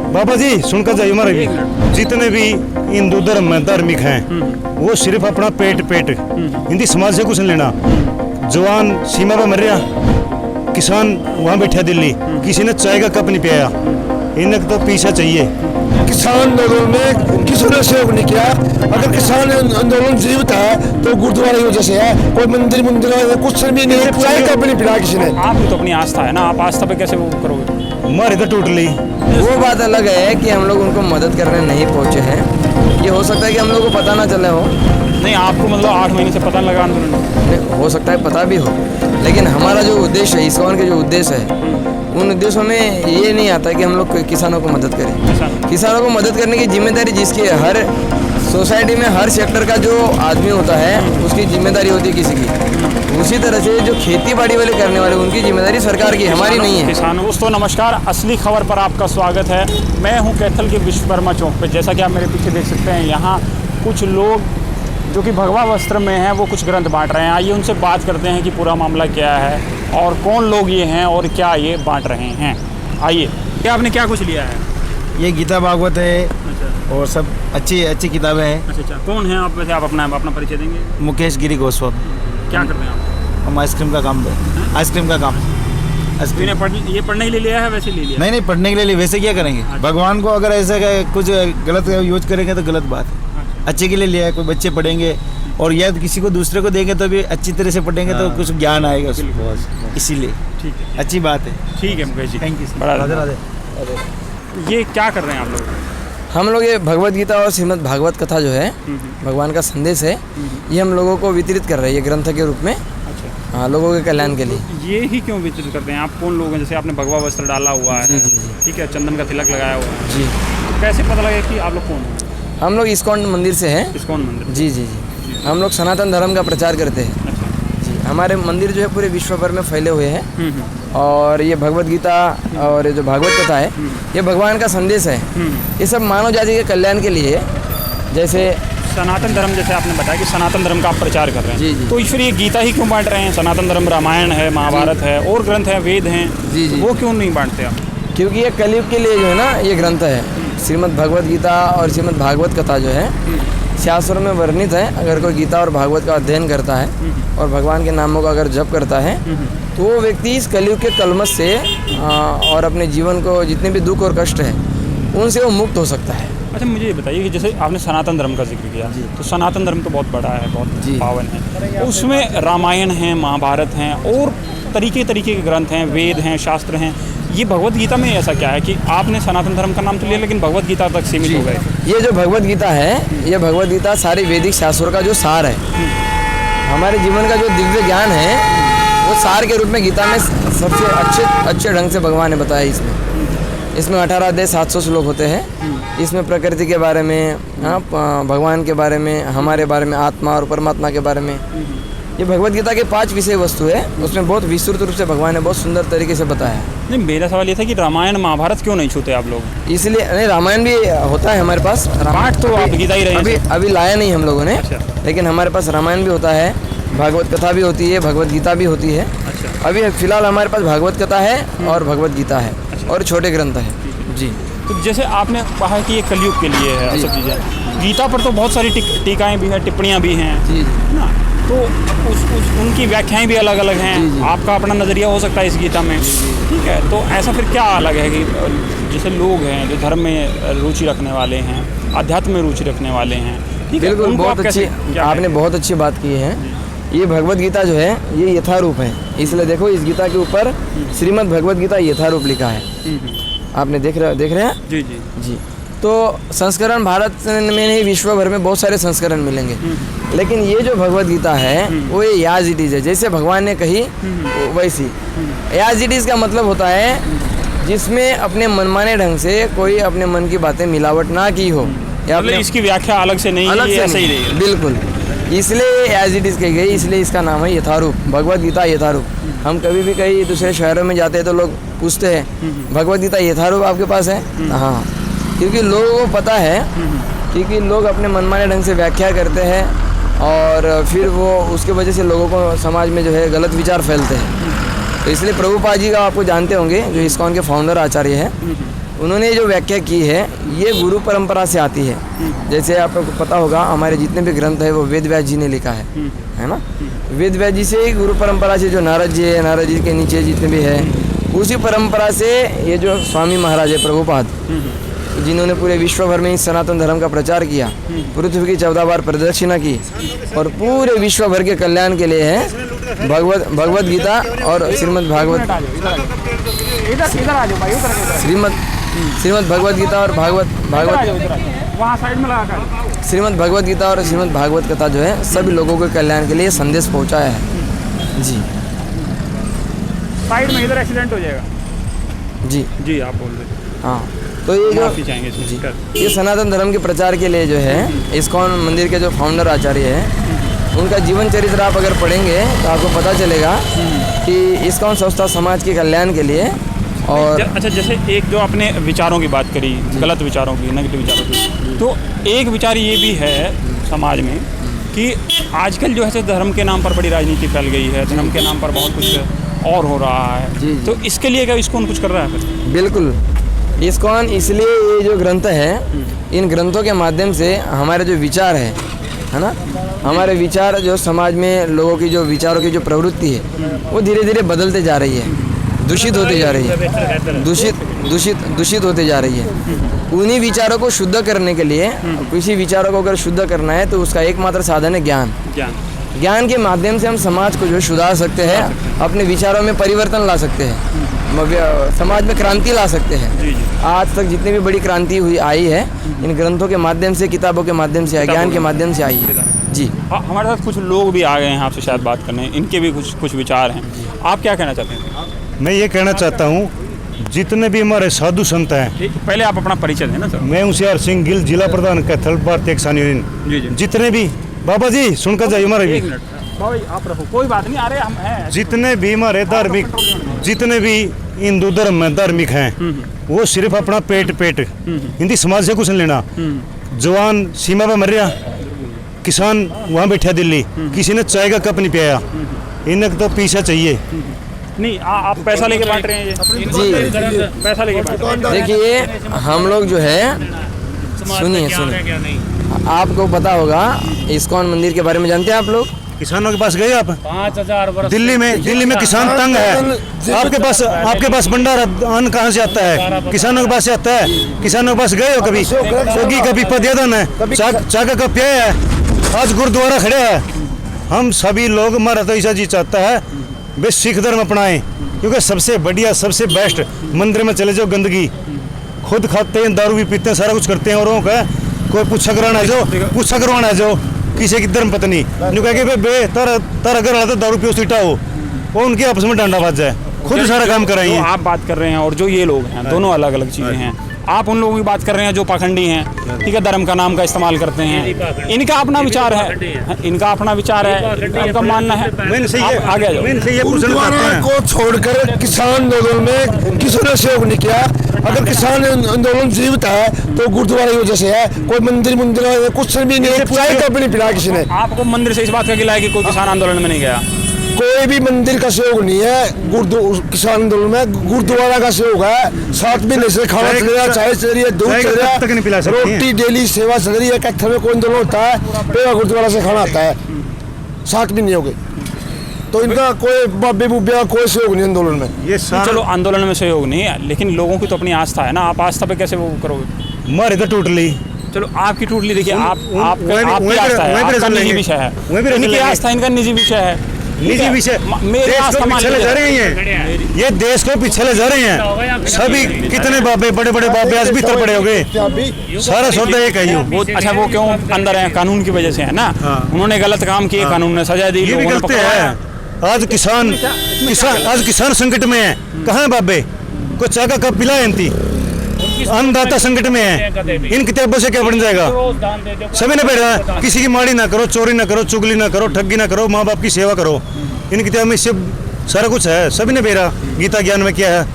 बाबा जी सुनकर जाइए हमारे भी, जितने भी हिंदू धर्म में धार्मिक हैं वो सिर्फ अपना पेट हिंदी समाज से कुछ नहीं लेना। जवान सीमा पर मर रहा, किसान वहाँ बैठा दिल्ली, किसी ने चाय का कप नहीं पिया, इन्हें तो पीछा चाहिए। किसान आंदोलन में किसी ने सहयोग नहीं किया। अगर किसान आंदोलन जीवित है तो गुरुद्वारा की वजह से है, कोई मंदिर कुछ भी नहीं, चाय कप नहीं पिला किसी ने। आपकी तो अपनी आस्था है ना, आप आस्था पे कैसे वो करोगे? हमारे तो टोटली वो बात अलग है कि हम लोग उनको मदद करने नहीं पहुंचे हैं। ये हो सकता है कि हम लोग को पता ना चले हो। नहीं, आपको मतलब 8 महीने से पता लगा आंदोलन? हो सकता है पता भी हो, लेकिन हमारा जो उद्देश्य है, इस्कॉन के जो उद्देश्य है, उन उद्देश्यों में ये नहीं आता कि हम लोग किसानों को मदद करें। किसानों को मदद करने की जिम्मेदारी जिसकी है, हर सोसाइटी में हर सेक्टर का जो आदमी होता है उसकी जिम्मेदारी होती है किसी की। उसी तरह से जो खेती बाड़ी वाले करने वाले उनकी जिम्मेदारी सरकार की, हमारी नहीं है। किसानों दोस्तों नमस्कार, असली खबर पर आपका स्वागत है। मैं हूं कैथल के विश्वकर्मा चौक पे। जैसा कि आप मेरे पीछे देख सकते हैं, यहाँ कुछ लोग जो कि भगवा वस्त्र में हैं वो कुछ ग्रंथ बांट रहे हैं। आइए उनसे बात करते हैं कि पूरा मामला क्या है और कौन लोग ये हैं और क्या ये बांट रहे हैं। आइए, क्या आपने क्या कुछ लिया है? ये गीता भागवत है। अच्छा। और सब अच्छी किताबें हैं। अच्छा, कौन है आप? वैसे आप अपना परिचय देंगे? मुकेश गिरी गोस्वामी। क्या करते हैं आप? हम आइसक्रीम का काम है। आइसक्रीम का काम। ये पढ़ने के लिए लिया है, वैसे ले लिया? नहीं, पढ़ने के लिए वैसे क्या करेंगे। अच्छा। भगवान को अगर ऐसा कुछ गलत यूज करेंगे तो गलत बात है। अच्छा। अच्छे के लिए लिया है, कोई बच्चे पढ़ेंगे और या किसी को दूसरे को देंगे तो भी अच्छी तरह से पढ़ेंगे तो कुछ ज्ञान आएगा उसको, इसीलिए ठीक है, अच्छी बात है। ठीक है मुकेश जी, थैंक यू। बड़ा राधे राधे। ये क्या कर रहे हैं आप लोग? हम लोग ये भगवत गीता और श्रीमद् भागवत कथा जो है, भगवान का संदेश है, ये हम लोगों को वितरित कर रहे हैं, ये ग्रंथ के रूप में। अच्छा। हाँ, लोगों के कल्याण के लिए। ये ही क्यों वितरित करते हैं? आप कौन लोग हैं? जैसे आपने भगवा वस्त्र डाला हुआ है, ठीक है, चंदन का तिलक लगाया हुआ है जी, तो कैसे पता लगा कि आप लोग कौन हैं? हम लोग इस्कॉन मंदिर से हैं। इस्कॉन मंदिर? जी जी जी, हम लोग सनातन धर्म का प्रचार करते हैं। अच्छा जी, हमारे मंदिर जो है पूरे विश्व भर में फैले हुए हैं। और ये भगवत गीता और ये जो भागवत कथा है, ये भगवान का संदेश है। ये सब मानव जाति के कल्याण के लिए है। जैसे सनातन धर्म, जैसे आपने बताया कि सनातन धर्म का आप प्रचार कर रहे हैं, जी जी, तो फिर ये गीता ही क्यों बांट रहे हैं? सनातन धर्म रामायण है, महाभारत है, और ग्रंथ हैं, वेद हैं, जी जी, वो क्यों नहीं बांटते आप? क्योंकि ये कलयुग के लिए जो है ना, ये ग्रंथ है। श्रीमद् भगवत गीता और श्रीमद् भागवत कथा जो है शास्त्रों में वर्णित है। अगर कोई गीता और भागवत का अध्ययन करता है और भगवान के नामों का अगर जप करता है तो वो व्यक्ति इस कलयुग के कलमश से और अपने जीवन को जितने भी दुख और कष्ट है उनसे वो मुक्त हो सकता है। अच्छा, मुझे ये बताइए कि जैसे आपने सनातन धर्म का जिक्र किया, तो सनातन धर्म तो बहुत बड़ा है, बहुत पावन है। उसमें रामायण है, महाभारत हैं और तरीके के ग्रंथ हैं, वेद हैं, शास्त्र हैं। ये भगवत गीता में ऐसा क्या है कि आपने सनातन धर्म का नाम तो लिया लेकिन भगवत गीता तक सीमित हो गए? ये जो भगवत गीता है, ये भगवत गीता सारी वैदिक शास्त्रों का जो सार है, हमारे जीवन का जो दिव्य ज्ञान है, वो सार के रूप में गीता में सबसे अच्छे ढंग से भगवान ने बताया। इसमें 18 अध्याय 700 श्लोक होते हैं। इसमें प्रकृति के बारे में, भगवान के बारे में, हमारे बारे में, आत्मा और परमात्मा के बारे में, ये भगवत गीता के 5 विषय वस्तु है। उसमें बहुत विस्तृत रूप से भगवान ने बहुत सुंदर तरीके से बताया। नहीं, मेरा सवाल ये था कि रामायण महाभारत क्यों नहीं छूते आप लोग? इसलिए नहीं, रामायण भी होता है हमारे पास। पाठ तो आप गीता ही रहे अभी लाया नहीं हम लोगों ने। अच्छा। लेकिन हमारे पास रामायण भी होता है, भागवत कथा भी होती है, भगवत गीता भी होती है। अच्छा। अभी फिलहाल हमारे पास भागवत कथा है और भगवत गीता है। अच्छा। और छोटे ग्रंथ है जी। तो जैसे आपने कहा कि ये कलयुग के लिए है सब चीज़ें, गीता पर तो बहुत सारी टीकाएँ भी हैं, टिप्पणियाँ भी हैं, जी ना, तो उनकी व्याख्याएं भी अलग अलग हैं। जी जी। आपका अपना नज़रिया हो सकता है इस गीता में, ठीक है। तो ऐसा फिर क्या अलग है कि जैसे लोग हैं जो धर्म में रुचि रखने वाले हैं, अध्यात्म में रुचि रखने वाले हैं, ठीक है, बिल्कुल, बहुत अच्छी, आपने बहुत अच्छी बात की है। ये भगवत गीता जो है ये यथारूप है, इसलिए देखो इस गीता के ऊपर श्रीमद् भगवत गीता यथारूप लिखा है। आपने देख रहे हैं? जी जी जी। तो संस्करण भारत में नहीं, विश्व भर में बहुत सारे संस्करण मिलेंगे, लेकिन ये जो भगवत गीता है वो ये याज इट इज है, जैसे भगवान ने कही वैसी। याज इट इज का मतलब होता है जिसमें अपने मनमाने ढंग से कोई अपने मन की बातें मिलावट ना की हो, या मतलब इसकी व्याख्या अलग से नहीं, अलग से सही रही है। बिल्कुल, इसलिए एज इट इज़ कही गई, इसलिए इसका नाम है यथारूप, भगवत गीता यथारूप। हम कभी भी कहीं दूसरे शहरों में जाते हैं तो लोग पूछते हैं भगवत गीता यथारूप आपके पास है? हाँ, क्योंकि लोगों को पता है, क्योंकि लोग अपने मनमाने ढंग से व्याख्या करते हैं और फिर वो उसके वजह से लोगों को समाज में जो है गलत विचार फैलते हैं। तो इसलिए प्रभुपाद जी का आपको जानते होंगे, जो इस्कॉन के फाउंडर आचार्य हैं, उन्होंने जो व्याख्या की है ये गुरु परंपरा से आती है। जैसे आपको पता होगा हमारे जितने भी ग्रंथ है वो वेद व्यास जी ने लिखा है ना। वेद व्यास जी से ही गुरु परंपरा से जो नारद जी है, नारद जी के नीचे जितने भी है, उसी परंपरा से ये जो स्वामी महाराज है प्रभुपाद, जिन्होंने पूरे विश्व भर में इस सनातन धर्म का प्रचार किया, पृथ्वी की 14 बार प्रदक्षिणा की और पूरे विश्व भर के कल्याण के लिए है भगवत गीता और श्रीमद् भागवत श्रीमद् भगवत गीता और वहाँ साइड में लगा कर श्रीमद् भगवत गीता और श्रीमद् भागवत कथा जो है सभी लोगों के कल्याण के लिए संदेश पहुंचाया है। जी साइड में इधर एक्सीडेंट हो जाएगा। जी जी आप बोल रहे हाँ। तो ये जो माफी चाहेंगे इसमें। ये सनातन धर्म के प्रचार के लिए जो है इस्कॉन मंदिर के जो फाउंडर आचार्य हैं, उनका जीवन चरित्र आप अगर पढ़ेंगे तो आपको पता चलेगा कि इस्कॉन संस्था समाज के कल्याण के लिए और अच्छा, जैसे एक जो आपने विचारों की बात करी, गलत विचारों की, नेगेटिव विचारों की, तो एक विचार ये भी है समाज में कि आजकल जो है धर्म के नाम पर बड़ी राजनीति फैल गई है, धर्म के नाम पर बहुत कुछ और हो रहा है। तो इसके लिए क्या इस्कॉन कुछ कर रहा है? बिल्कुल, इस्कॉन इसलिए ये जो ग्रंथ है, इन ग्रंथों के माध्यम से हमारे जो विचार है ना, हमारे विचार जो समाज में लोगों की जो विचारों की जो प्रवृत्ति है वो धीरे धीरे बदलते जा रही है, दूषित होते जा रही है, दूषित होते जा रही है। उन्हीं विचारों को शुद्ध करने के लिए, किसी विचारों को अगर शुद्ध करना है तो उसका एकमात्र साधन है ज्ञान के माध्यम से हम समाज को जो सुधार सकते हैं, अपने विचारों में परिवर्तन ला सकते हैं, समाज में क्रांति ला सकते हैं। आज तक जितनी भी बड़ी क्रांति आई है इन ग्रंथों के माध्यम से, किताबों के माध्यम से, ज्ञान के माध्यम से आई है। जी हमारे साथ कुछ लोग भी आ गए हैं आपसे शायद बात करने, इनके भी कुछ विचार हैं। आप क्या कहना चाहते हैं? मैं ये कहना चाहता हूँ, जितने भी हमारे साधु संत हैं, पहले आप अपना परिचय दें ना सर। मैं होशियार सिंह गिल, जिला प्रधान कैथल भारतीय किसान यूनियन। जी। जितने भी बाबा जी सुनकर जाइए हमारे भी, आप रखो, कोई बात नहीं, अरे हम हैं। जितने भी हमारे धार्मिक, जितने भी हिंदू धर्म में धार्मिक हैं, वो सिर्फ अपना पेट हिंदी समाज से कुछ नहीं लेना। जवान सीमा पर मर रहा, किसान वहाँ बैठा दिल्ली, किसी ने चाय का कप नहीं पियाया, इन्हें तो पीछा चाहिए। नहीं आप पैसा लेके बांट रहे हैं ये? जी पैसा लेके बांट रहे हैं। देखिए हम लोग जो है, सुनिए, आपको पता होगा इस्कॉन मंदिर के बारे में जानते हैं आप लोग? किसानों के पास गए आप? 5000 वर्ष दिल्ली में किसान तंग है। आपके पास भंडारा अन्न कहाँ से आता है? किसानों के पास से आता है। किसानों के पास गए हो कभी? सोगी कभी पदयादन है, चाका का प्याय है, आज गुरुद्वारा खड़े है। हम सभी लोग, हमारा तो ऐसा जी चाहता है वे सिख धर्म अपनाएं, क्योंकि सबसे बढ़िया, सबसे बेस्ट। मंदिर में चले जाओ, गंदगी खुद खाते हैं, दारू भी पीते हैं, सारा कुछ करते हैं औरों का। कोई पूछा करवाना जो किसी की धर्म पत्नी जो कहे बे तारा घर वाला तो दारू पियो सीटा हो, वो उनके आपस में डांडा बाज जाए, खुद सारा काम कराइए। आप बात कर रहे हैं और जो ये लोग हैं, दोनों अलग अलग चीज़ें हैं। आप उन लोगों की बात कर रहे हैं जो पाखंडी हैं, ठीक है, धर्म का नाम का इस्तेमाल करते हैं। इनका अपना विचार है, इनका अपना विचार है, इनका मानना है। आगे गुरुद्वारा को छोड़कर किसान आंदोलन में किसी ने सहयोग नहीं किया। अगर किसान आंदोलन जीवित है तो गुरुद्वारा की वजह से है। कोई मंदिर कुछ भी नहीं, चाय कप नहीं पिला किसी ने। आपको मंदिर से इस बात का गिला है कि कोई किसान आंदोलन में नहीं गया? कोई भी मंदिर का सहयोग नहीं है किसान आंदोलन में, गुरुद्वारा का सहयोग है। 7 महीने से खाना चल रहा है, चाय चल रही है, दूध चल रहा है, रोटी डेली सेवा चल रही है। कैथल में कोई आंदोलन होता है, पेड़ा गुरुद्वारा से खाना आता है। 7 महीने हो गए, तो इनका कोई बाबे बुब्बे का कोई सहयोग नहीं आंदोलन में। ये चलो आंदोलन में सहयोग नहीं है, लेकिन लोगों की तो अपनी आस्था है ना। आप आस्था पे कैसे वो करोगे? हमारे तो टूट ली। चलो आपकी टूट ली, देखिए आपकी आस्था है, आपका निजी विषय है, इनकी आस्था इनका निजी विषय है, निजी विषय। मेरे आस्था पीछे ले जा रहे हैं, ये देश को पीछे ले जा रहे हैं। सभी कितने बाबे, बड़े बड़े बाबे आज भीतर पड़े हो गए, सारा सौदा एक है। अच्छा वो क्यों अंदर है? कानून की वजह से है ना। उन्होंने गलत काम किए, कानून ने सजा दी, ये भी गलत है। आज किसान संकट में है, कहाँ है बाबे? कोई चाय का कप पिलाए इनती, अन्नदाता संकट में है। इन किताबों से क्या बन जाएगा? सभी ने बैठा, किसी की माड़ी ना करो, चोरी ना करो, चुगली ना करो, ठगी ना करो, माँ बाप की सेवा करो। इन किताब में इससे सारा कुछ है, सभी ने बेरा गीता ज्ञान में क्या है,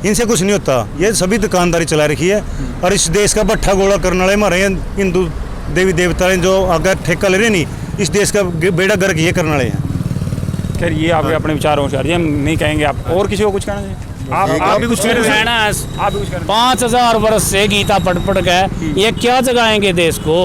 इनसे कुछ नहीं होता। ये सभी दुकानदारी चला रखी है और इस देश का भट्ठा गोला करने वाले हमारे हिंदू देवी देवता जो अगर ठेका ले रहे नहीं, इस देश का बेड़ा गर्क ये करने वाले हैं। खैर ये आपके अपने विचार हो सर, हम नहीं कहेंगे। आप और किसी को कुछ कहना चाहिए? आप भी कुछ कह रहे हैं ना, आप भी कुछ कह रहे 5000 वर्ष से गीता पढ़ के ये क्या जगाएंगे देश को?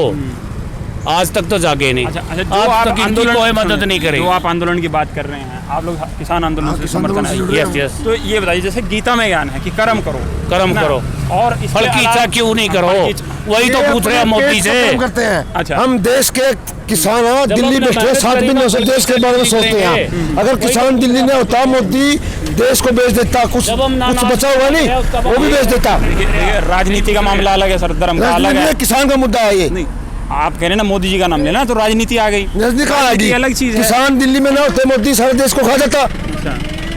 आज तक तो जागे नहीं। अच्छा, जो आज आप तक इनकी कोई मदद नहीं करी। जो आप आंदोलन की बात कर रहे हैं, आप लोग किसान आंदोलन से किसान समर्थन आंदोलन से है। जुड़ रहे यस हैं। यस, तो ये बताइए, जैसे गीता में ज्ञान है कि कर्म करो, कर्म ना? करो और इसके फल की इच्छा अलावा- क्यों नहीं करो? फल की इच्छा- वही तो ये पूछ रहे हैं अपने मोदी पेट से। काम करते हैं। अच्छा। हम देश के किसान हैं, जब दिल्ली अपना बैठे मेहनत 7 करेगा, महीनों से फल देश के की बारे में इच्छा सोचते हैं। करेंगे। अगर किसान दिल्ली नहीं होता, मोदी देश को बेच देता, कुछ जब हम कुछ नाना- बचा हुआ नहीं, उसका वो भी बेच देता। देखिए, राजनीति का मामला अलग है सर, धर्म का अलग राजनीति है। में किसान का मुद्दा है ये। नहीं, आप कह रहे हैं ना मोदी जी का नाम लेना, तो राजनीति आ गई। राजनीति कहाँ राजनीति आएगी? अलग चीज है। किसान दिल्ली में ना होते, मोदी सारे देश को खा जाता।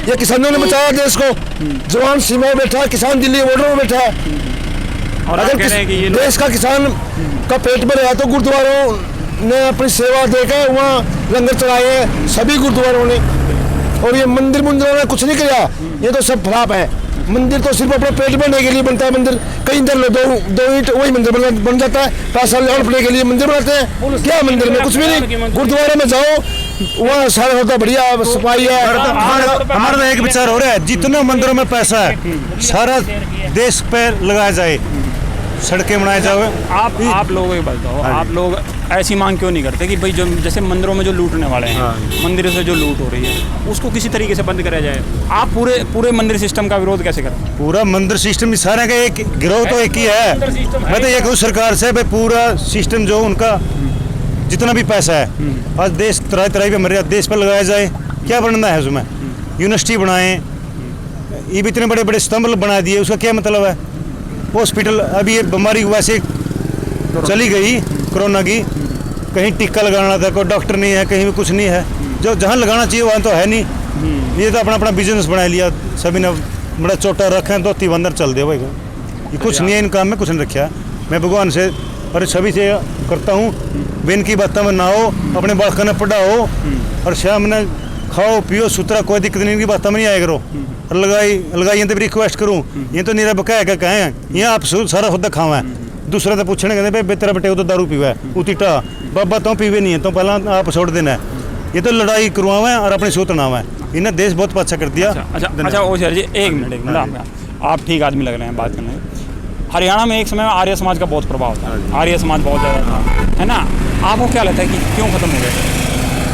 ये किसानों ने बचाया देश को। जवान सीमा में बैठा है, किसान दिल्ली बॉर्डर में बैठा है। और आप कह रहे हैं कि ये लोग देश का किसान का पेट भर रहा तो गुरुद्वारों ने अपनी सेवा देकर वहाँ लंगर चलाए हैं, सभी गुरुद्वारों ने। और ये मंदिरों ने कुछ नहीं किया, ये तो सब खराब है। मंदिर तो सिर्फ अपने पेट भरने के लिए बनता है। मंदिर कई इधर दो ईंट वही मंदिर बन जाता है। पैसा लौटने के लिए मंदिर बनाते हैं। क्या मंदिर में कुछ भी नहीं। गुरुद्वारे में जाओ, वहाँ सारा होता बढ़िया सफाई है। हमारा तो एक विचार हो रहा है, जितने मंदिरों में पैसा है सारा देश पे लगाया जाए, सड़कें बनाए जाए। आप लोगों को बताओ, आप लोग ऐसी मांग क्यों नहीं करते कि भाई जो जैसे मंदिरों में जो लूटने वाले हैं, मंदिरों से जो लूट हो रही है, उसको किसी तरीके से बंद कराया जाए? आप पूरे मंदिर सिस्टम का विरोध कैसे करते हैं? पूरा मंदिर सिस्टम सारे का एक गिरोह तो एक ही है। मैं तो ये कहूँ सरकार से, भाई पूरा सिस्टम जो उनका जितना भी पैसा है, आज देश तराई तराई पे मर रहा, देश पर लगाया जाए। क्या बनना है उसमें? यूनिवर्सिटी बनाएं, ये भी इतने बड़े बड़े स्तंभ बना दिए, उसका क्या मतलब है? हॉस्पिटल, अभी ये बीमारी वैसे चली गई कोरोना की, कहीं टीका लगाना था, कोई डॉक्टर नहीं है, कहीं भी कुछ नहीं है। जो जहाँ लगाना चाहिए वहाँ तो है नहीं। ये तो अपना अपना बिजनेस बना लिया सभी ने, बड़ा छोटा रखा है, तो तीवंदर चल दे भाई। ये कुछ नहीं है, इन काम में कुछ नहीं रखा। मैं भगवान से और सभी से करता हूँ, बिन की बातों में ना हो, अपने बालकों ने पढ़ाओ और शाम ने खाओ पियो सुतरा, कोई दिक्कत नहीं, इनकी बातों में नहीं आया करो। और लगाई तो भी रिक्वेस्ट करूँ, ये तो नीरा बकाया क्या कहें, यहाँ आप सारा खुद खावा है। दूसरा तो पूछने कहते भाई तेरा बेटे तो दारू पीवा है, उतीटा बाबा तो पीवे नहीं है, तो पहला आप छोड़ देना है। ये तो लड़ाई करवावा है और अपनी सूत नावा है। इन्हें देश बहुत अच्छा कर दिया। अच्छा ओ सर जी, एक मिनट, आप ठीक आदमी लग रहे हैं बात करने। हरियाणा में एक समय में आर्य समाज का बहुत प्रभाव था, आर्य समाज बहुत ज़्यादा था, है ना? आपको क्या लगता है कि क्यों खत्म हो गया?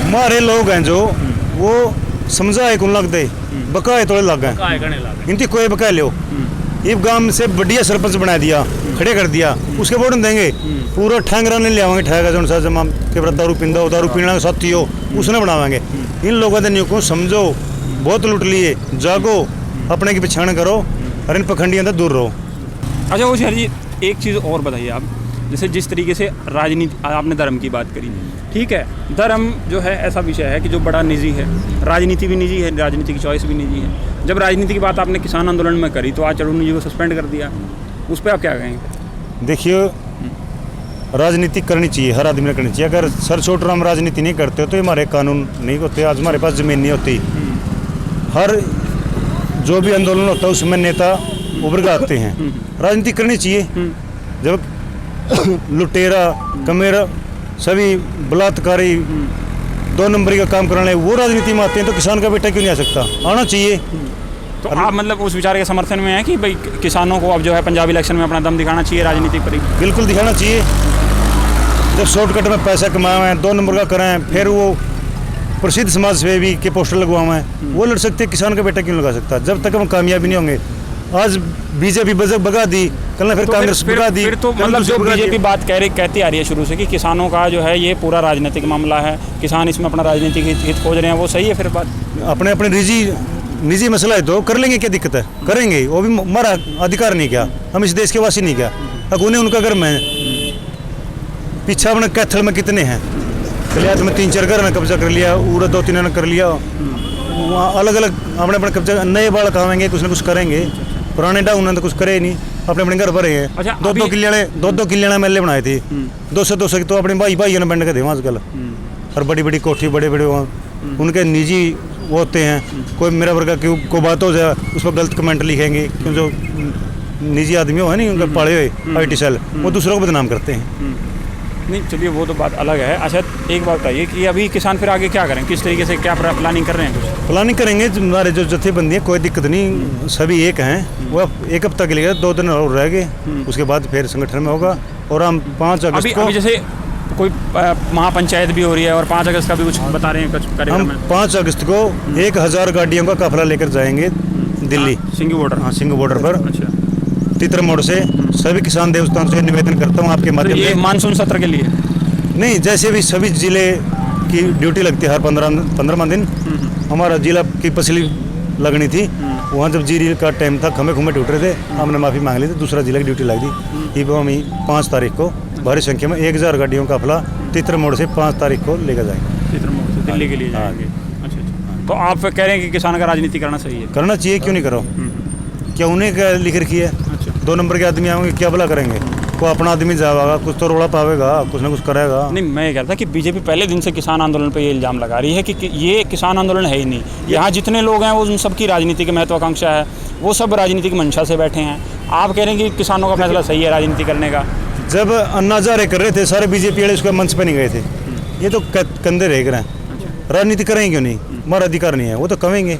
हमारे लोग हैं जो वो समझाए कौन लग दे, बकाए थोड़े लग गए, इनकी कोई बकाए लो। ये गांव से बढ़िया सरपंच बना दिया, खड़े कर दिया, उसके वोट देंगे। पूरा ठैंगरा नहीं ले आवेंगे, ठहगा जो सा जमा के दारू पींदा हो, दारू पीना साथी हो, उसने बनावेंगे। इन लोगों ने न्यू को समझो, बहुत लूट लिए, जागो, अपने की पहचान करो और इन पखंडियों से दूर रहो। अच्छा वो सर जी, एक चीज़ और बताइए आप, जैसे जिस तरीके से राजनीति, आपने धर्म की बात करी, ठीक है, धर्म जो है ऐसा विषय है कि जो बड़ा निजी है, राजनीति भी निजी है, राजनीति की चॉइस भी निजी है। जब राजनीति की बात आपने किसान आंदोलन में करी तो आज चढ़ूनी जी को सस्पेंड कर दिया, उस पर आप क्या कहेंगे? देखिए, राजनीति करनी चाहिए, हर आदमी ने करनी चाहिए। अगर सर छोट हम राजनीति नहीं करते तो हमारे कानून नहीं होते, आज हमारे पास ज़मीन नहीं होती। हर जो भी आंदोलन होता है उसमें नेता उभर के आते हैं। राजनीति करनी चाहिए। जब लुटेरा कमेरा सभी बलात्कारी 2 नंबरी का काम कराने वो राजनीति में आते हैं, तो किसान का बेटा क्यों नहीं आ सकता? आना चाहिए। तो आप मतलब उस विचार के समर्थन में है कि भाई किसानों को अब जो है पंजाब इलेक्शन में अपना दम दिखाना चाहिए राजनीति पर ही? बिल्कुल दिखाना चाहिए। जब शॉर्टकट में पैसा कमाए हैं, 2 नंबर का कराएं, फिर वो प्रसिद्ध समाज सेवी के पोस्टर लगवाएं, वो लड़ सकते हैं, किसान का बेटा क्यों लगा सकता? जब तक हम कामयाबी नहीं होंगे। आज बीजेपी भगा दी, कल फिर कांग्रेस भगा दी, फिर तो मतलब जो बीजेपी बात कहती आ रही है शुरू से कि किसानों का जो है ये पूरा राजनीतिक मामला है, किसान इसमें अपना राजनीतिक हित खोज रहे हैं, वो सही है? फिर बात अपने अपने निजी मसला है तो कर लेंगे, क्या दिक्कत है? करेंगे, वो भी हमारा अधिकार नहीं क्या? हम इस देश के वासी नहीं क्या? अब उन्हें उनका घर में पीछा अपने कैथल में कितने हैं, कलियात में 3-4 घर ने कब्जा कर लिया, उड़ा 2-3 ने कर लिया। वहाँ अलग अलग अपने अपने कब्जा, नए बालक आवेंगे, कुछ ना कुछ करेंगे, पुराने डाउन ने तो कुछ करे ही नहीं, अपने अपने घर भरे हैं। अच्छा, 2-2 किले मेले बनाए थे, 200 की तो अपने भाई ने बंड के थे वहाँ आजकल। और बड़ी बड़ी कोठी, बड़े बड़े वहाँ उनके निजी वो होते हैं। कोई मेरा वर्ग को बात हो जाए उस पर गलत कमेंट लिखेंगे, क्यों जो निजी आदमी हो है नहीं उनका पढ़े हुए IT सेल, वो दूसरों को बदनाम करते हैं। नहीं चलिए वो तो बात अलग है। अच्छा एक बात बताइए कि अभी किसान फिर आगे क्या करें, किस तरीके से क्या प्लानिंग कर रहे हैं कुछ? प्लानिंग करेंगे, हमारे जो जत्थेबंदी है कोई दिक्कत नहीं, सभी एक हैं। वो अब एक हफ्ता के लिए 2 दिन और रह गए, उसके बाद फिर संगठन में होगा। और हम 5 अगस्त को अभी जैसे कोई महापंचायत भी हो रही है और 5 अगस्त का भी कुछ बता रहे हैं कुछ कार्यक्रम हम है। 5 अगस्त को 1000 गाड़ियों का काफिला लेकर जाएंगे दिल्ली। सिंघू बॉर्डर। हाँ, सिंघू बॉर्डर पर अच्छा, तितर मोड़ से सभी किसान देवस्थान से निवेदन करता हूँ आपके तो माध्यम ये से। मानसून सत्र के लिए नहीं, जैसे भी सभी जिले की ड्यूटी लगती है हर 15वां दिन। हमारा जिला की पसली लगनी थी, वहाँ जब जीरी का टाइम था, खम्भे खुम्भे टूट रहे थे, हमने माफ़ी मांग ली थी, दूसरा जिला की ड्यूटी लग दी। ये हम 5 तारीख को भारी संख्या में 1000 गाड़ियों का काफिला तितर मोड़ से 5 तारीख को लेकर जाएंगे। तितर मोड़ से दिल्ली के लिए जाएंगे। अच्छा अच्छा, तो आप कह रहे हैं कि किसान का राजनीति करना सही है? करना चाहिए, क्यों नहीं करो? क्या उन्हें क्या लिख रखी है? अच्छा, 2 नंबर के आदमी आएंगे, क्या भला करेंगे? कोई अपना आदमी जाएगा, कुछ तो रोड़ा पावेगा, कुछ ना कुछ करेगा। नहीं मैं ये कह रहा था कि बीजेपी पहले दिन से किसान आंदोलन पे ये इल्ज़ाम लगा रही है कि ये किसान आंदोलन है ही नहीं, यहाँ जितने लोग हैं वो उन सबकी राजनीतिक महत्वाकांक्षा है, वो सब राजनीतिक मंशा से बैठे हैं। आप कह रहे हैं कि किसानों का फैसला सही है राजनीति करने का? जब अन्ना हज़ारे कर रहे थे सारे बीजेपी वाले, उसके मंच पे नहीं गए थे। ये तो कंधे रह रहे हैं, राजनीति करेंगे क्यों नहीं? हमारा अधिकार नहीं है, वो तो कहेंगे।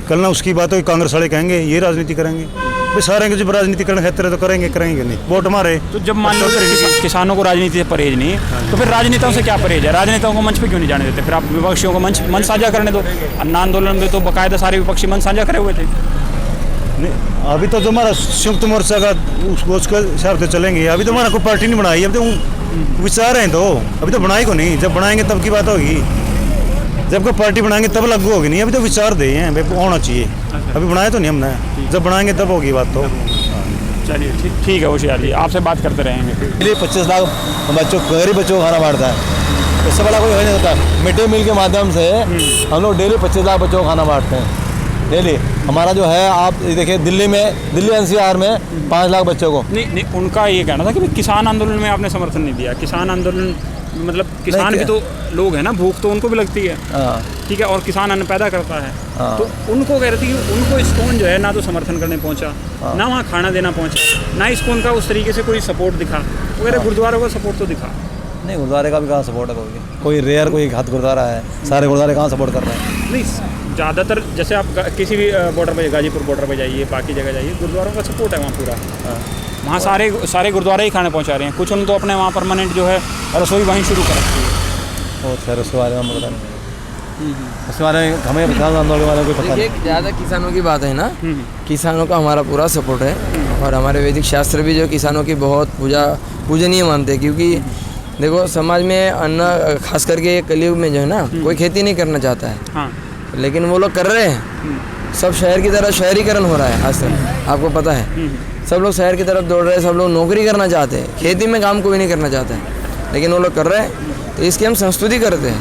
कल ना उसकी बात हो, कांग्रेस वाले कहेंगे ये राजनीति करेंगे। भाई सारे जब राजनीति करने खातिर तो करेंगे क्यों नहीं? वोट हमारे। तो जब मान लो किसानों को राजनीति से परहेज नहीं, तो फिर राजनेताओं से क्या परहेज है? राजनेताओं को मंच पे क्यों नहीं जाने देते? फिर आप विपक्षियों को मंच साझा करने दो। अन्ना आंदोलन में तो बाकायदा सारे विपक्षी मंच साझा करे हुए थे। नहीं, अभी तो जो हमारा संयुक्त मोर्चा का उसके हिसाब से चलेंगे। अभी तो हमारा कोई पार्टी नहीं बनाई, अभी तो विचार हैं, तो अभी तो बनाई को नहीं। जब बनाएंगे तब की बात होगी, जब कोई पार्टी बनाएंगे तब लागू होगी। नहीं, अभी तो विचार दे हैं, भाई होना चाहिए। अभी बनाए तो नहीं हमने, जब बनाएंगे तब होगी बात। तो चलिए ठीक है होशियार जी, आपसे बात करते रहेंगे। 25 लाख बच्चों, गरीब बच्चों को खाना बांटता है, इससे बड़ा कोई हो नहीं होता। मिड डे मील के माध्यम से हम लोग डेली 25 लाख बच्चों को खाना बांटते हैं डेली। हमारा जो है, आप देखिए दिल्ली NCR में 5 लाख बच्चों को। नहीं उनका ये कहना था कि किसान आंदोलन में आपने समर्थन नहीं दिया। किसान आंदोलन मतलब किसान भी तो लोग हैं ना, भूख तो उनको भी लगती है। ठीक है, और किसान अन्न पैदा करता है। तो उनको कह रही थी कि उनको इस्कॉन जो है ना तो समर्थन करने पहुंचा, ना वहाँ खाना देना पहुंचा, ना इस्कॉन का उस तरीके से कोई सपोर्ट दिखा। वगैरह गुरुद्वारों का सपोर्ट तो दिखा नहीं, गुरुद्वारे का भी कहाँ सपोर्ट है? कोई रेयर कोई हाथ गुरुद्वारा है, सारे गुरुद्वारे कहाँ सपोर्ट कर रहे हैं? नहीं, ज़्यादातर जैसे आप किसी भी बॉर्डर पर, गाजीपुर बॉर्डर पर जाइए, बाकी जगह जाइए, गुरुद्वारों का सपोर्ट है वहाँ पूरा। वहाँ सारे गुरुद्वारे ही खाने पहुँचा रहे हैं। कुछ उन तो अपने वहाँ परमानेंट जो है रसोई वहीं शुरू कर रखी है। बहुत सारे उसके बारे में हम पता नहीं, उसके बारे में हमें किसान आंदोलन के बारे में कोई पता नहीं। ज़्यादा किसानों की बात है ना, किसानों का हमारा पूरा सपोर्ट है। और हमारे वैदिक शास्त्र भी जो किसानों की बहुत पूजनीय मानते हैं। क्योंकि देखो समाज में अन्न, खास करके कलयुग में जो है ना, कोई खेती नहीं करना चाहता है। हाँ, लेकिन वो लोग कर रहे हैं। सब शहर की तरह शहरीकरण हो रहा है आज तक, आपको पता है। सब लोग शहर की तरफ दौड़ रहे हैं, सब लोग नौकरी करना चाहते हैं, खेती में काम कोई नहीं करना चाहता है, लेकिन वो लोग कर रहे हैं। तो इसकी हम संस्तुति करते हैं,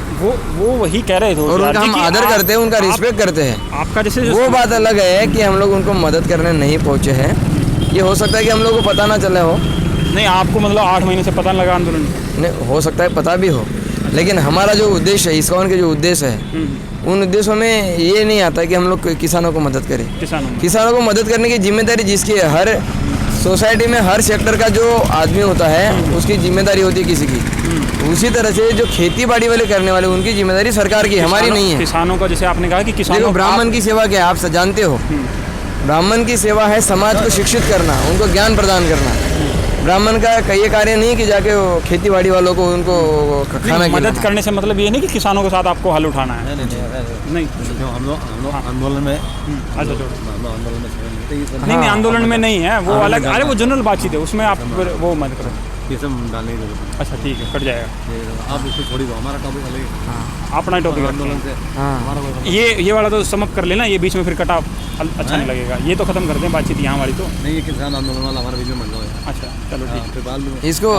वो वही कह रहे थे और उनका हम आदर करते हैं, उनका रिस्पेक्ट करते हैं। आपका जैसे वो बात अलग है कि हम लोग उनको मदद करने नहीं पहुँचे हैं। ये हो सकता है कि हम लोग को पता ना चले हो। नहीं, आपको मतलब 8 महीने से पता लगा आंदोलन? नहीं, हो सकता है पता भी हो, लेकिन हमारा जो उद्देश्य है, इस्कॉन के जो उद्देश्य है, उन उद्देश्यों में ये नहीं आता कि हम लोग किसानों को मदद करें। किसानों को मदद करने की जिम्मेदारी जिसकी है, हर सोसाइटी में हर सेक्टर का जो आदमी होता है उसकी जिम्मेदारी होती है किसी की। उसी तरह से जो खेती बाड़ी वाले करने वाले, उनकी जिम्मेदारी सरकार की, हमारी नहीं है। किसानों का जैसे आपने कहा कि किसानों, देखो ब्राह्मण की सेवा क्या है, आप जानते हो। ब्राह्मण की सेवा है समाज को शिक्षित करना, उनको ज्ञान प्रदान करना। ब्राह्मण का ये कार्य नहीं कि जाके खेती बाड़ी वालों को उनको खाना मदद करने से मतलब ये नहीं कि किसानों के साथ आपको हल उठाना है। नहीं, हम लोग आंदोलन में, अच्छा नहीं आंदोलन में नहीं है, वो अलग। अरे वो जनरल बातचीत है, उसमें आप वो मत करो, ये सब डालने की जरूरत नहीं। अच्छा ठीक है, कट जाएगा। आप इसको छोड़ी दो, हमारा टॉपिक अलग है। अपना टॉपिक आंदोलन से हमारा कोई ये वाला तो समअप कर लेना, ये बीच में फिर कटा अच्छा नहीं लगेगा। ये तो खत्म करते हैं बातचीत यहाँ वाली तो नहीं, ये किसान आंदोलन वाला हमारे बीच में मर जाए। अच्छा चलो ठीक। इसको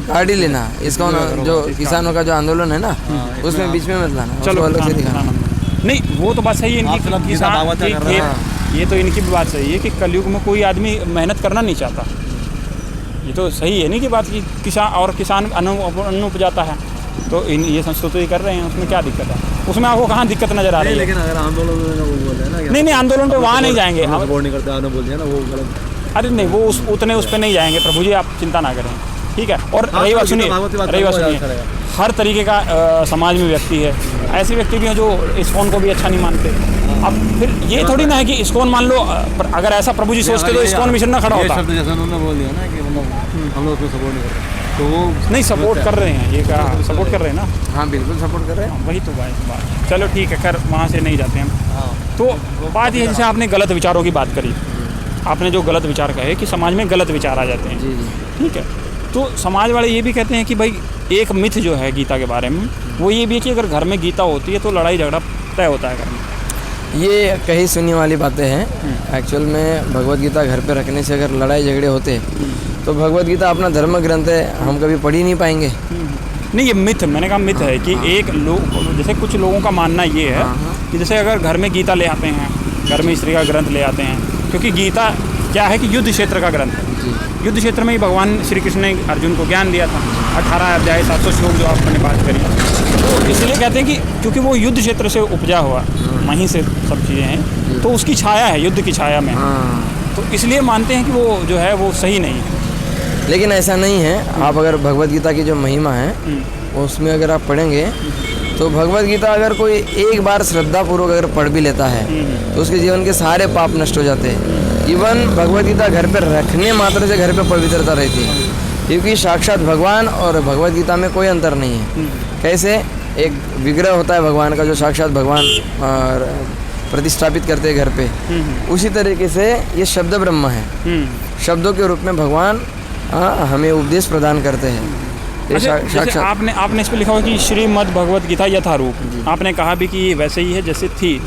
गाड़ी लेना, इसको जो किसानों का जो आंदोलन है ना, उसमें बीच में मत लाना, चलो अलग से दिखाना। नहीं वो तो बात सही है इनकी, ये तो इनकी भी बात सही है कि कलयुग में कोई आदमी मेहनत करना नहीं चाहता। ये तो सही है नहीं कि बात की किसान अन्न उपजाता है, तो ये संस्तुति कर रहे हैं, उसमें क्या दिक्कत है? उसमें आपको कहाँ दिक्कत नजर आ रही है? लेकिन अगर आंदोलन में वो बोल रहे हैं ना, नहीं आंदोलन पे वहाँ नहीं जाएंगे, सपोर्ट नहीं करते, आपने बोल दिया ना वो गलत। अरे नहीं, वो उतने उस पर नहीं जाएंगे प्रभु जी, आप चिंता ना करें। ठीक है। और रही बात सुनिए, हर तरीके का समाज में व्यक्ति है, ऐसे व्यक्ति भी हैं जो इस्कॉन को भी अच्छा नहीं मानते। अब फिर ये थोड़ी ना है कि इस्कॉन मान लो, अगर ऐसा प्रभु जी सोचते तो इस्कॉन मिशन ना खड़ा होता। जैसा उन्होंने बोल दिया ना कि हम लोग उसको सपोर्ट नहीं करते, तो वो नहीं सपोर्ट कर रहे हैं, ये कहा सपोर्ट कर रहे हैं ना। हाँ बिल्कुल सपोर्ट कर रहे हैं। वही तो बात। चलो ठीक है, खैर वहाँ से नहीं जाते हम। तो बात ये है, जैसे आपने गलत विचारों की बात करी, आपने जो गलत विचार कहे कि समाज में गलत विचार आ जाते हैं, जी जी। ठीक है। तो समाज वाले ये भी कहते हैं कि भाई एक मिथ जो है गीता के बारे में, वो ये भी है कि अगर घर में गीता होती है तो लड़ाई झगड़ा तय होता है घर में। ये कहीं सुनी वाली बातें हैं। एक्चुअल में भगवत गीता घर पे रखने से अगर लड़ाई झगड़े होते तो भगवत गीता अपना धर्म ग्रंथ है, हम कभी पढ़ ही नहीं पाएंगे। नहीं, ये मिथ, मैंने कहा मिथ है कि एक लोग, जैसे कुछ लोगों का मानना ये है कि जैसे अगर घर में गीता ले आते हैं, घर में स्त्री का ग्रंथ ले आते हैं, क्योंकि गीता क्या है कि युद्ध क्षेत्र का ग्रंथ है। युद्ध क्षेत्र में ही भगवान श्री कृष्ण ने अर्जुन को ज्ञान दिया था, 18 अध्याय 700 श्लोक जो आपने बात करी। तो इसलिए कहते हैं कि क्योंकि वो युद्ध क्षेत्र से उपजा हुआ, वहीं से सब चीज़ें हैं, तो उसकी छाया है, युद्ध की छाया में, तो इसलिए मानते हैं कि वो जो है वो सही नहीं है। लेकिन ऐसा नहीं है। आप अगर भगवत गीता की जो महिमा है उसमें अगर आप पढ़ेंगे तो भगवत गीता अगर कोई एक बार श्रद्धापूर्वक अगर पढ़ भी लेता है तो उसके जीवन के सारे पाप नष्ट हो जाते हैं। इवन भगवत गीता घर पर रखने मात्र से घर पे पवित्रता रहती है, क्योंकि साक्षात भगवान और भगवत गीता में कोई अंतर नहीं है। कैसे एक विग्रह होता है भगवान का जो साक्षात भगवान प्रतिष्ठापित करते हैं घर पे, उसी तरीके से ये शब्द ब्रह्म है। शब्दों के रूप में भगवान हमें उपदेश प्रदान करते हैं। जैसे आपने इस पर लिखा हुआ कि श्रीमद् भगवत गीता यथारूप, आपने कहा भी कि ये वैसे ही है जैसे थी,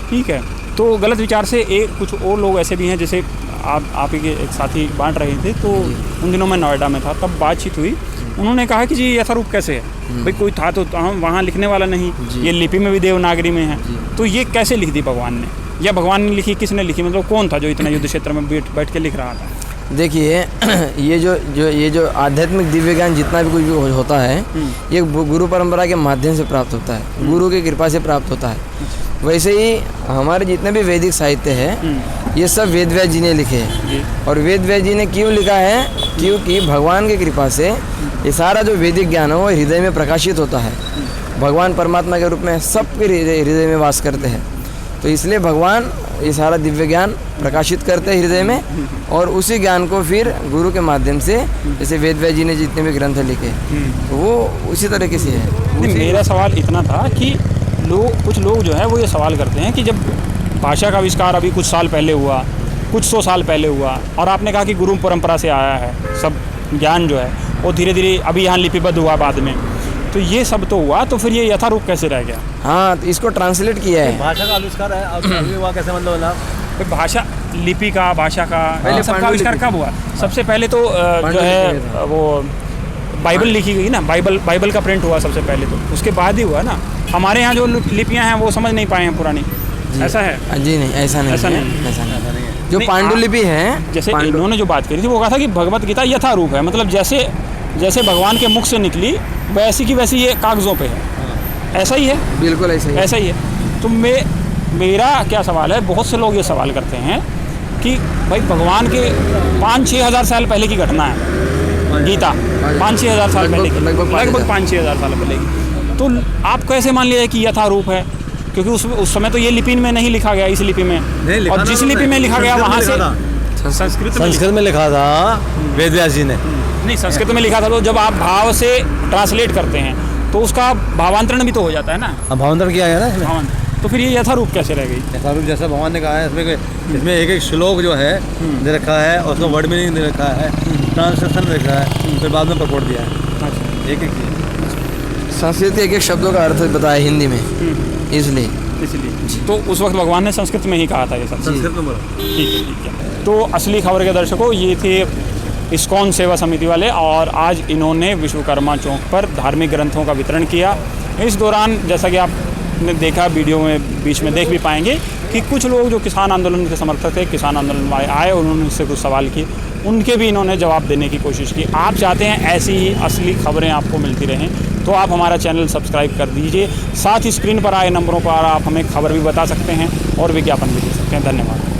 ठीक है। तो गलत विचार से एक कुछ और लोग ऐसे भी हैं, जैसे आप ही के एक साथी बांट रहे थे, तो उन दिनों मैं नोएडा में था, तब बातचीत हुई, उन्होंने कहा कि जी यथारूप कैसे है भाई, कोई था तो हम वहाँ लिखने वाला नहीं, ये लिपि में भी देवनागरी में है, तो ये कैसे लिख दी भगवान ने, या भगवान ने लिखी, किसने लिखी, मतलब कौन था जो इतना युद्ध क्षेत्र में बैठ के लिख रहा था? देखिए ये जो आध्यात्मिक दिव्य ज्ञान जितना भी कुछ होता है ये गुरु परंपरा के माध्यम से प्राप्त होता है, गुरु की कृपा से प्राप्त होता है। वैसे ही हमारे जितने भी वैदिक साहित्य है ये सब वेद व्यास जी ने लिखे हैं। और वेद व्यास जी ने क्यों लिखा है? क्योंकि भगवान की कृपा से ये सारा जो वैदिक ज्ञान है वो हृदय में प्रकाशित होता है। भगवान परमात्मा के रूप में सबके हृदय में वास करते हैं, तो इसलिए भगवान ये सारा दिव्य ज्ञान प्रकाशित करते हैं हृदय में, और उसी ज्ञान को फिर गुरु के माध्यम से, जैसे वेद व्यास जी ने जितने भी ग्रंथ लिखे तो वो उसी तरीके से है। मेरा सवाल इतना था कि कुछ लोग जो है वो ये सवाल करते हैं कि जब भाषा का आविष्कार अभी कुछ साल पहले हुआ, कुछ 100 साल पहले हुआ, और आपने कहा कि गुरु परंपरा से आया है सब ज्ञान जो है, वो धीरे धीरे अभी यहाँ लिपिबद्ध हुआ बाद में, तो ये सब तो हुआ, तो फिर ये यथारूप कैसे रह गया? हाँ, तो इसको ट्रांसलेट किया है। भाषा का आविष्कार है, अब अभी हुआ कैसे, मतलब भाषा, लिपि का, भाषा का, पहले सबका आविष्कार कब हुआ? सबसे पहले तो जो है वो बाइबल लिखी गई ना, बाइबल का प्रिंट हुआ सबसे पहले, तो उसके बाद ही हुआ ना। हमारे यहाँ जो लिपियाँ हैं वो समझ नहीं पाए हैं पुरानी, ऐसा है? जी नहीं, ऐसा नहीं, ऐसा नहीं। जो पांडुलिपि है, जैसे इन्होंने जो बात करी थी वो कहा था कि भगवत गीता यथारूप है, मतलब जैसे भगवान के मुख से निकली वैसी की वैसी ये कागज़ों पे है, ऐसा ही है? बिल्कुल ऐसा ही है। तो मेरा क्या सवाल है, बहुत से लोग ये सवाल करते हैं कि भाई भगवान के 5-6 हज़ार साल पहले की घटना है गीता, 5-6 हज़ार साल पहले की, लगभग 5-6 हज़ार साल पहले की, तो आप कैसे मान लिया कि यथारूप है? क्योंकि उस समय तो ये लिपि में नहीं लिखा गया, इस लिपि में, और जिस लिपि में लिखा गया वहाँ से संस्कृत में लिखा था वेद व्यास जी ने। नहीं, संस्कृत में लिखा था, तो जब आप भाव से ट्रांसलेट करते हैं तो उसका भावांतरण भी तो हो जाता है ना। भावांतरण किया है ना, तो फिर ये यथारूप कैसे रह गई? यथारूप जैसा भगवान ने कहा है, इसमें एक श्लोक जो है दे रखा है, और उसका वर्ड मीनिंग दे रखा है, ट्रांसलेशन दे रखा है, फिर बाद में पकड़ दिया है। एक संस्कृत के एक शब्दों का अर्थ बताया हिंदी में, इसलिए तो उस वक्त भगवान ने संस्कृत में ही कहा था ये सब। संस्कृत में बोला। ठीक है। तो असली खबर के दर्शकों, ये थे इस्कॉन सेवा समिति वाले, और आज इन्होंने विश्वकर्मा चौक पर धार्मिक ग्रंथों का वितरण किया। इस दौरान जैसा कि आपने देखा वीडियो में बीच में देख भी पाएंगे कि कुछ लोग जो किसान आंदोलन के समर्थक थे, किसान आंदोलन वाले आए, उन्होंने उससे कुछ सवाल किए, उनके भी इन्होंने जवाब देने की कोशिश की। आप चाहते हैं ऐसी ही असली खबरें आपको मिलती रहें तो आप हमारा चैनल सब्सक्राइब कर दीजिए। साथ ही स्क्रीन पर आए नंबरों पर आप हमें खबर भी बता सकते हैं और विज्ञापन भी दे सकते हैं। धन्यवाद।